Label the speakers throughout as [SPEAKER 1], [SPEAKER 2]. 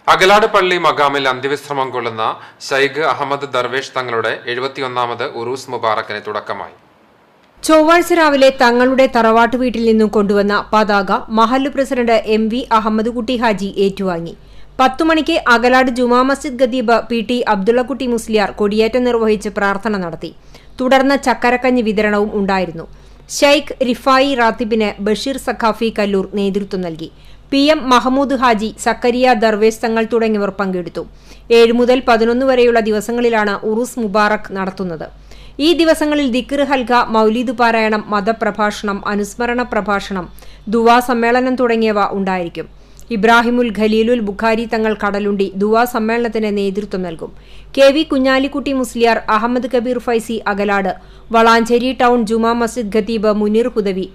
[SPEAKER 1] അകലാട് പള്ളി മഖാമിൽ അന്ത്യവിശ്രമം കൊള്ളുന്ന ശൈഖ് അഹമ്മദ് ദർവേഷ് തങ്ങളുടെ 71ാമത് ഉറൂസ് മുബാറക്കിന് തുടക്കമായി.
[SPEAKER 2] ചൊവ്വാഴ്ച രാവിലെ തങ്ങളുടെ തറവാട്ടു വീട്ടിൽ നിന്നും കൊണ്ടുവന്ന പതാക മഹല്ല് പ്രസിഡന്റ് MV അഹമ്മദ് കുട്ടി ഹാജി ഏറ്റുവാങ്ങി. 10 മണിക്ക് അകലാട് ജുമാ മസ്ജിദ് ഖതീബ് PT അബ്ദുള്ളക്കുട്ടി മുസ്ലിയാർ കൊടിയേറ്റം നിർവഹിച്ച് പ്രാർത്ഥന നടത്തി. തുടർന്ന് ചക്കരക്കഞ്ഞി വിതരണവും ഉണ്ടായിരുന്നു. ശൈഖ് റിഫായി റാത്തിബിന് ബഷീർ സഖാഫി കല്ലൂർ നേതൃത്വം നൽകി. PM മഹമ്മൂദ് ഹാജി, സക്കരിയ ദർവേഷ് തങ്ങൾ തുടങ്ങിയവർ പങ്കെടുത്തു. 7 മുതൽ 11 വരെയുള്ള ദിവസങ്ങളിലാണ് ഉറൂസ് മുബാറക് നടത്തുന്നത്. ഈ ദിവസങ്ങളിൽ ദിക്ർ ഹൽക, മൗലീദ് പാരായണം, മതപ്രഭാഷണം, അനുസ്മരണ പ്രഭാഷണം, ദുവാ സമ്മേളനം തുടങ്ങിയവ ഉണ്ടായിരിക്കും. ഇബ്രാഹിമുൽ ഖലീലുൽ ബുഖാരി തങ്ങൾ കടലുണ്ടി ദുവാ സമ്മേളനത്തിന് നേതൃത്വം നൽകും. KV കുഞ്ഞാലിക്കുട്ടി മുസ്ലിയാർ, അഹമ്മദ് കബീർ ഫൈസി അകലാട്, വളാഞ്ചേരി ടൗൺ ജുമാ മസ്ജിദ് ഖതീബ് മുനീർ ഹുദവി,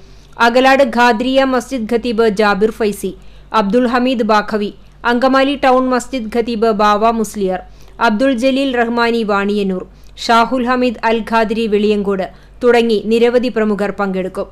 [SPEAKER 2] അകലാട് ഖാദ്രിയ മസ്ജിദ് ഖതീബ് ജാബിർ ഫൈസി, അബ്ദുൽ ഹമീദ് ബാഖവി, അങ്കമാലി ടൗൺ മസ്ജിദ് ഖതീബ് ബാവ മുസ്ലിയാർ, അബ്ദുൽ ജലീൽ റഹ്മാനി വാണിയന്നൂർ, ഷാഹുൽ ഹമീദ് അൽ ഖാദിരി വെളിയങ്കോട് തുടങ്ങി നിരവധി പ്രമുഖർ പങ്കെടുക്കും.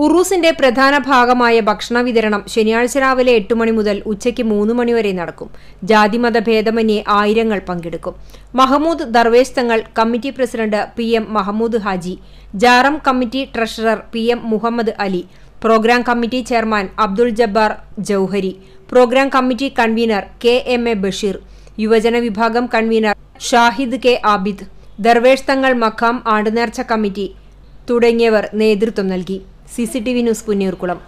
[SPEAKER 2] ഉറൂസിന്റെ പ്രധാന ഭാഗമായ ഭക്ഷണ വിതരണം ശനിയാഴ്ച രാവിലെ 8 മണി മുതൽ ഉച്ചയ്ക്ക് 3 മണി വരെ നടക്കും. ജാതിമത ഭേദമന്യേ ആയിരങ്ങൾ പങ്കെടുക്കും. Mahmood Darvesh Thangal committee president PM Mahmood Haji, ജാറം committee treasurer PM Muhammad Ali, programme committee chairman Abdul Jabbar Jouhari, programme committee convener KMA Basheer, യുവജന വിഭാഗം കൺവീനർ ഷാഹിദ് K ആബിദ്, ദർവേഷ് തങ്ങൾ മഖാം ആണ്ടുനേർച്ച കമ്മിറ്റി തുടങ്ങിയവർ നേതൃത്വം നൽകി. CCTV news Punnayurkulam.